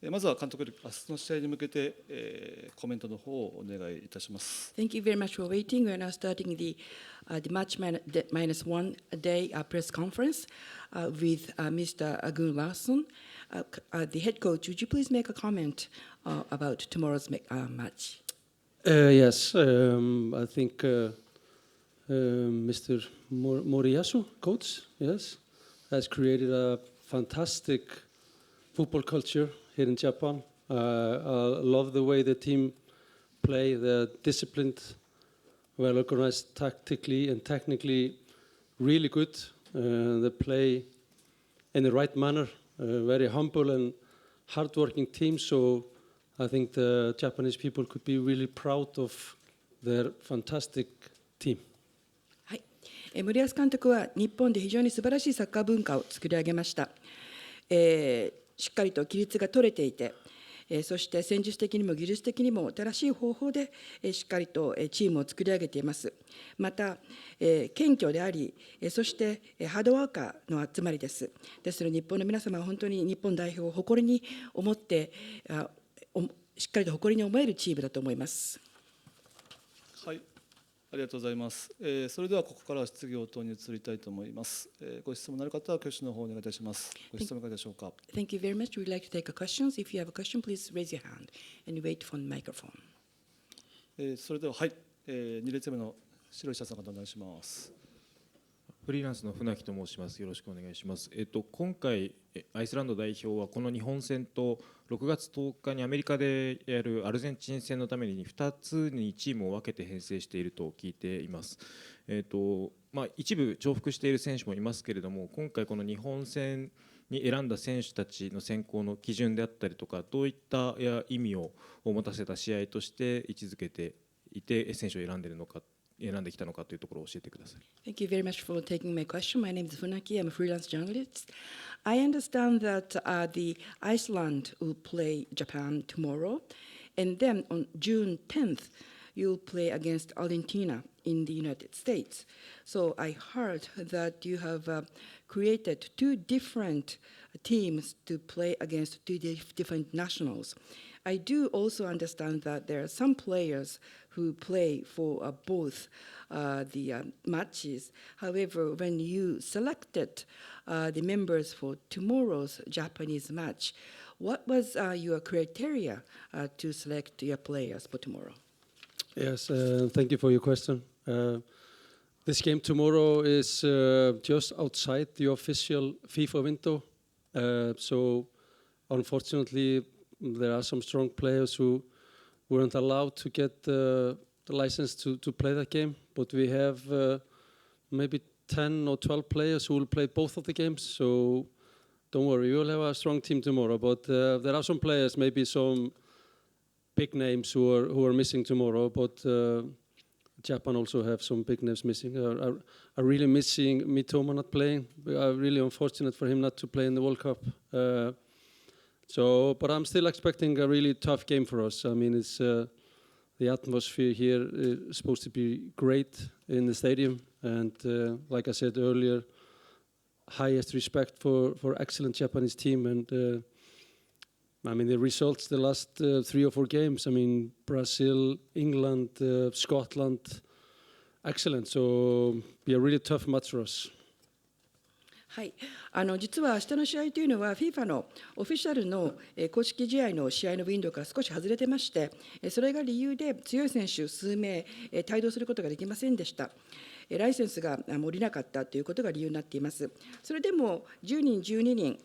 まずは監督より明日の試合に向けて、コメントの方をお願いいたします。Thank you very much for waiting. We are now starting the match minus one day press conference with Mr. Gun Larson. The head coach, would you please make a comment about tomorrow's match? Yes, I think Mr. Moriyasu, coach, yes, has created a fantastic football culture here in Japan. I love the way the team play. They're disciplined, well organized tactically and technically, really good. They play in the right manner, very humble and hardworking team. So I think the Japanese people could be really proud of their fantastic team. はい、森保監督は日本で非常に素晴らしいサッカー文化を作り上げました。しっかりと規律が取れていて、そして戦術的にも技術的にも正しい方法でしっかりとチームを作り上げています。また、謙虚であり、そしてハードワーカーの集まりです。ですので日本の皆様は本当に日本代表を誇りに思って、しっかりと誇りに思えるチームだと思います。はい、ありがとうございます。それではここからは質疑応答に移りたいと思います。ご質問のある方は挙手の方をお願いいたします。ご質問いかがでしょうか。Thank you very much. We'd like to take a questions. If you have a question, please raise your hand and wait for the microphone. それでははい、2列目の白いシャツの方お願いします。フリーランスの船木と申します。よろしくお願いします。今回アイスランド代表はこの日本戦と6月10日にアメリカでやるアルゼンチン戦のために2つにチームを分けて編成していると聞いています。一部重複している選手もいますけれども、今回この日本戦に選んだ選手たちの選考の基準であったりとか、どういった意味を持たせた試合として位置づけていて選手を選んできたのかというところを教えてください。Thank you very much for taking my question. My name is Funaki. I'm a freelance journalist. I understand that the Iceland will play Japan tomorrow, and then on June 10th, you'll play against Argentina in the United States. So I heard that you have created two different teams to play against two different nationals. I do also understand that there are some players who play for both the matches. However, when you selected the members for tomorrow's Japanese match, what was your criteria to select your players for tomorrow? Yes, thank you for your question. This game tomorrow is just outside the official FIFA window. So unfortunately, there are some strong players who weren't allowed to get the license to play that game. But we have maybe 10 or 12 players who will play both of the games. So don't worry, we will have a strong team tomorrow. But there are some players, maybe some big names who are missing tomorrow. But Japan also have some big names missing. Are really missing Mitoma not playing. Really unfortunate for him not to play in the World Cup. But I'm still expecting a really tough game for us. I mean, it's the atmosphere here is supposed to be great in the stadium, and like I said earlier, highest respect for excellent Japanese team. And I mean, the results the last 3 or 4 games. I mean, Brazil, England, Scotland, excellent. So be a really tough match for us. はい、実は明日の試合というのは FIFA のオフィシャルの公式試合の試合のウィンドウから少し外れてまして、それが理由で強い選手数名帯同することができませんでした。ライセンスが下りなかったということが理由になっています。それでも10人、12人、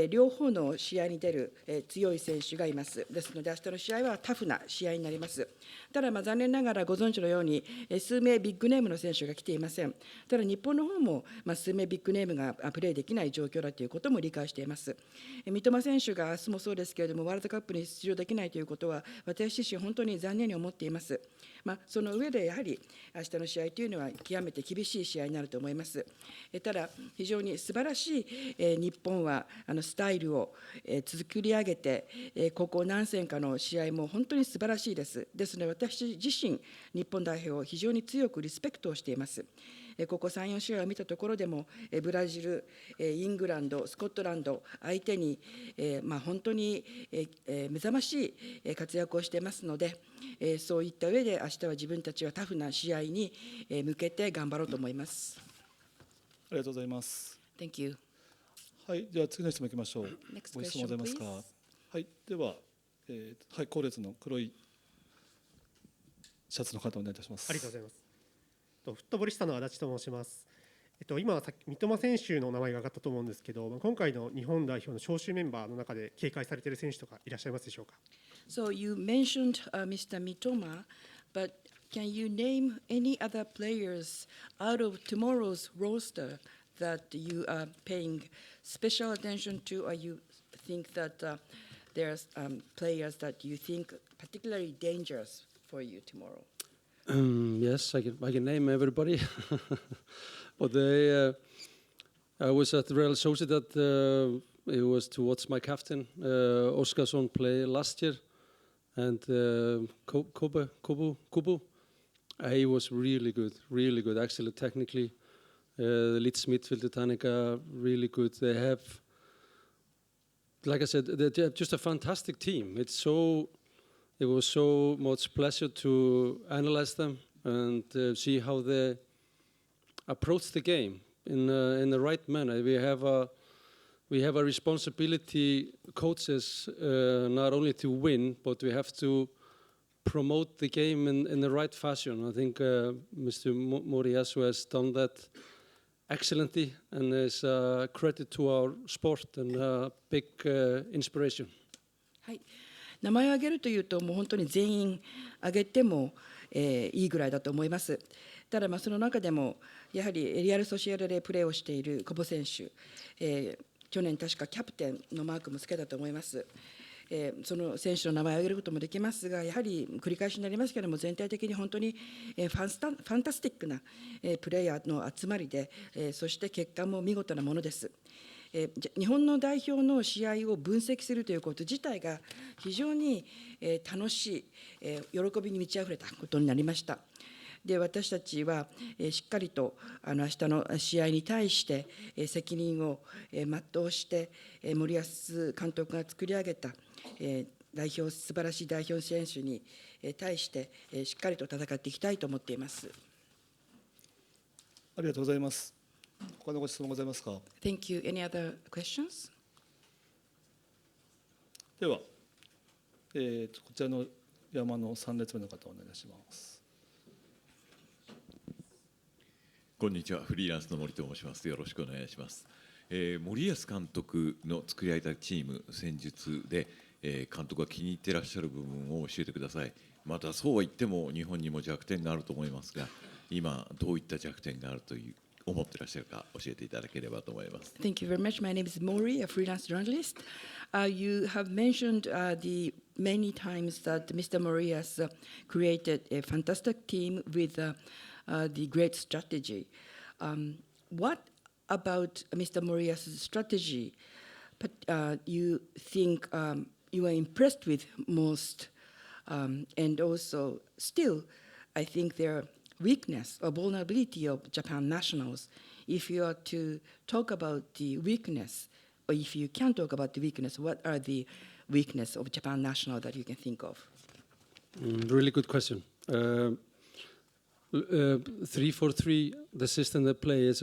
両方の試合に出る強い選手がいます。ですので、明日の試合はタフな試合になります。ただ、残念ながらご存知のように、数名ビッグネームの選手が来ていません。ただ、日本の方も数名ビッグネームがプレーできない状況だということも理解しています。三笘選手が明日もそうですけれども、ワールドカップに出場できないということは、私自身、本当に残念に思っています。その上でやはり明日の試合というのは極めて厳しい試合になると思います。ただ非常に素晴らしい日本はスタイルを作り上げて、ここ何戦かの試合も本当に素晴らしいです。ですので私自身日本代表を非常に強くリスペクトをしています。ここ3、4試合を見たところでも、ブラジル、イングランド、スコットランド相手に、本当に目覚ましい活躍をしていますので、そういった上で、明日は自分たちはタフな試合に向けて頑張ろうと思います。ありがとうございます。Thank you. はい、では次の質問いきましょう。 Next ご質問ございますか。 question, はい、では、はい、後列の黒いシャツの方お願いいたします。ありがとうございます。フットボリスタの足立と申します。今、三笘選手の名前が挙がったと思うんですけど、今回の日本代表の招集メンバーの中で警戒されている選手とかいらっしゃいますでしょうか。So you mentioned Mr. Mitoma, but can you name any other players out of tomorrow's roster that you are paying special attention to, or you think that there's players that you think particularly dangerous for you tomorrow? Yes, I can name everybody. But I was at Real Sociedad. It was to watch my captain, Óskarsson, play last year. And Kubu, he was really good, actually, technically. The Leeds midfielder, Tanika, really good. They have, like I said, they have just a fantastic team. It was so much pleasure to analyze them and see how they approach the game in the right manner. We have a responsibility, coaches, not only to win, but we have to promote the game in the right fashion. I think Mr. Moriyasu has done that excellently, and is a credit to our sport and a big inspiration. はい、名前を挙げるというと、もう本当に全員挙げても、いいぐらいだと思います。ただ、その中でも、やはりリアル・ソシエダでプレーをしている久保選手、去年、確かキャプテンのマークもつけたと思います。その選手の名前を挙げることもできますが、やはり繰り返しになりますけれども、全体的に本当にファンタスティックなプレーヤーの集まりで、そして結果も見事なものです。日本の代表の試合を分析するということ自体が非常に楽しい、喜びに満ち溢れたことになりました。で、私たちはしっかりと明日の試合に対して責任を全うして、森保監督が作り上げた素晴らしい代表選手に対してしっかりと戦っていきたいと思っています。ありがとうございます。他のご質問ございますか。 Thank you. Any other questions? では、こちらの山の3列目の方お願いします。こんにちは、フリーランスの森と申します。よろしくお願いします。森保監督の作り上げたチーム戦術で、監督が気に入っていらっしゃる部分を教えてください。またそうは言っても日本にも弱点があると思いますが、今どういった弱点があると思っていらっしゃるか教えていただければと思います。Thank you very much. My name is Mori, a freelance journalist. You have mentioned the many times that Mr. Mori has created a fantastic team with the great strategy. What about Mr. Moriya's strategy you think you are impressed with most? And also, still, I think their weakness or vulnerability of Japan nationals. If you are to talk about the weakness, or if you can talk about the weakness, what are the weakness of Japan national that you can think of? Really good question. 3-4-3, the system they play is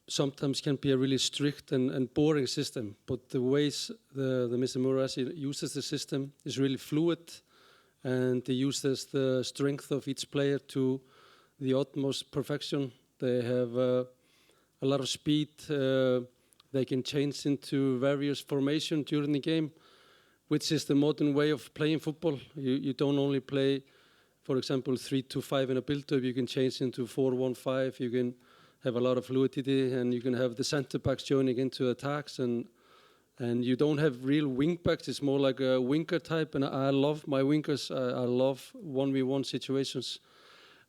sometimes can be a really strict and boring system, but the ways the Mr. Murashi uses the system is really fluid, and he uses the strength of each player to the utmost perfection. They have a lot of speed. They can change into various formations during the game, which is the modern way of playing football. You don't only play, for example, 3-5 in a build-up. You can change into 4-1-5. You can have a lot of fluidity, and you can have the centre backs joining into attacks, and you don't have real wing backs. It's more like a winger type, and I love my wingers. I love 1v1 situations.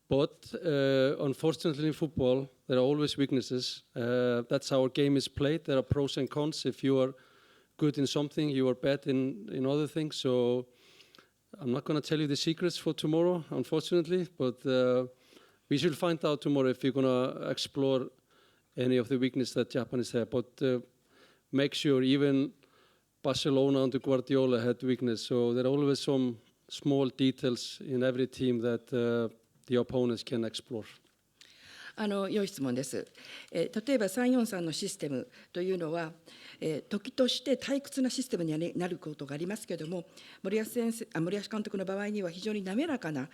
But unfortunately in football, there are always weaknesses. That's how our game is played. There are pros and cons. If you are good in something, you are bad in other things. So I'm not going to tell you the secrets for tomorrow, unfortunately, but we should find out tomorrow if we're going to explore any of the weaknesses that Japanese have. But make sure even Barcelona under Guardiola had weakness. So there are always some small details in every team that the opponents can explore. 良い質問です。例えば343のシステムというのは、時として退屈なシステムになることがありますけれども、森保監督の場合には非常に滑らかな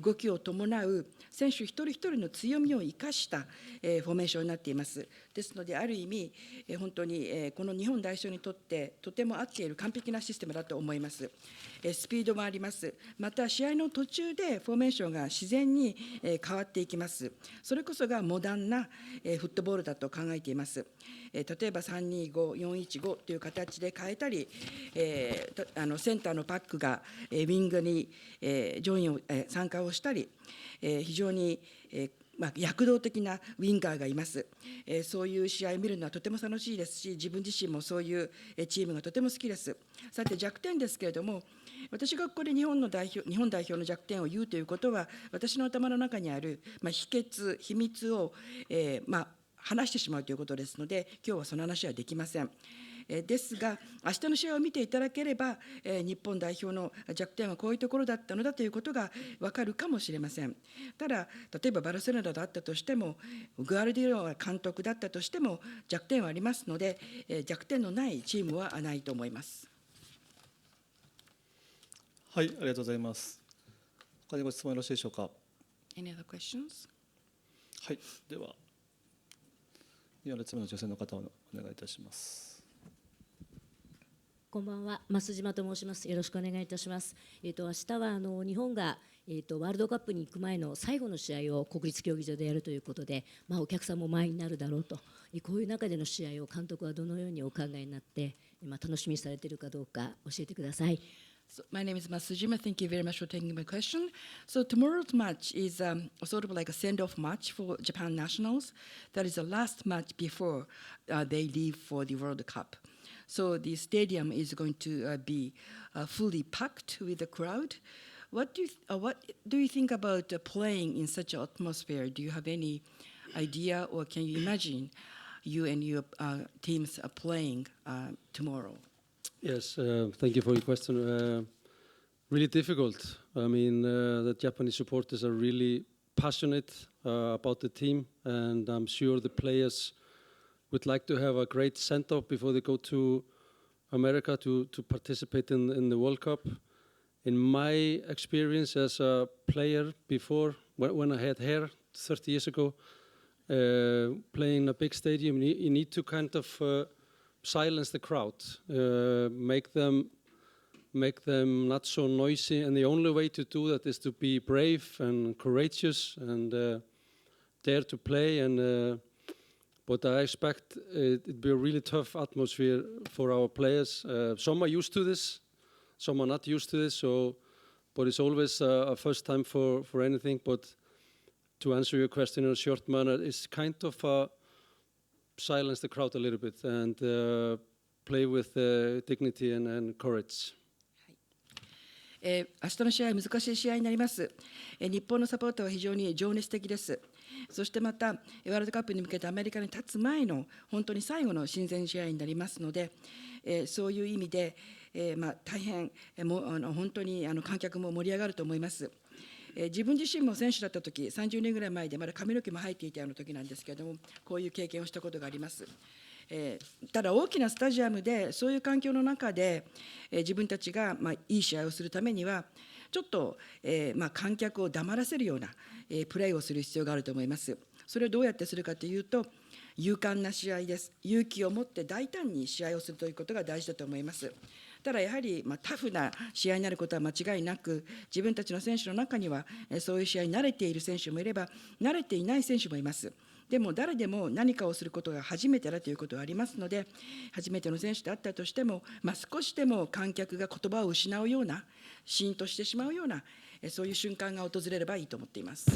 動きを伴う選手一人一人の強みを生かしたフォーメーションになっています。ですので、ある意味、本当にこの日本代表にとってとても合っている完璧なシステムだと思います。スピードもあります。また、試合の途中でフォーメーションが自然に変わっていきます。それこそがモダンなフットボールだと考えています。例えば325、415という形で変えたり、センターのパックがウィングに上位を参加をしたり、非常に躍動的なウィンガーがいます。そういう試合を見るのはとても楽しいですし、自分自身もそういうチームがとても好きです。さて、弱点ですけれども、私がここで日本代表の弱点を言うということは、私の頭の中にある秘密を話してしまうということですので、今日はその話はできません。ですが、明日の試合を見ていただければ、日本代表の弱点はこういうところだったのだということが分かるかもしれません。ただ、例えばバルセロナだったとしても、グアルディオラ監督だったとしても、弱点はありますので、弱点のないチームはないと思います。はい、ありがとうございます。他にご質問よろしいでしょうか。Any other questions? はい、では、2列目の女性の方をお願いいたします。こんばんは、増島と申します。よろしくお願いいたします。明日は日本がワールドカップに行く前の最後の試合を国立競技場でやるということで、お客さんも満員になるだろうと、こういう中での試合を監督はどのようにお考えになって、楽しみにされているかどうか教えてください。So, my name is Masujima. Thank you very much for taking my question. So tomorrow's match is sort of like a send-off match for Japan nationals. That is the last match before they leave for the World Cup. So the stadium is going to be fully packed with the crowd. What do you think about playing in such an atmosphere? Do you have any idea, or can you imagine you and your teams are playing tomorrow? Yes, thank you for your question. Really difficult. I mean, the Japanese supporters are really passionate about the team, and I'm sure the players would like to have a great send-off before they go to America to participate in the World Cup. In my experience as a player before, when I had hair 30 years ago, playing in a big stadium, you need to kind of silence the crowd, make them not so noisy, and the only way to do that is to be brave and courageous and dare to play. And but I expect it'd be a really tough atmosphere for our players. Some are used to this, some are not used to this. So, but it's always a first time for anything. But to answer your question in a short manner, it's kind of silence the crowd a little bit and play with dignity and courage. 明日の試合は難しい試合になります。日本のサポーターは非常に情熱的です。そしてまたワールドカップに向けてアメリカに立つ前の本当に最後の親善試合になりますので、そういう意味で、大変本当に観客も盛り上がると思います。自分自身も選手だった時、30年ぐらい前でまだ髪の毛も生えていたような時なんですけれども、こういう経験をしたことがあります。ただ大きなスタジアムでそういう環境の中で自分たちがいい試合をするためにはちょっと観客を黙らせるようなプレーをする必要があると思います。それをどうやってするかというと、勇敢な試合です。勇気を持って大胆に試合をするということが大事だと思います。ただやはりタフな試合になることは間違いなく、自分たちの選手の中にはそういう試合に慣れている選手もいれば慣れていない選手もいます。でも誰でも何かをすることが初めてだということがありますので、初めての選手であったとしても、少しでも観客が言葉を失うような、シーンとしてしまうような、そういう瞬間が訪れればいいと思っています。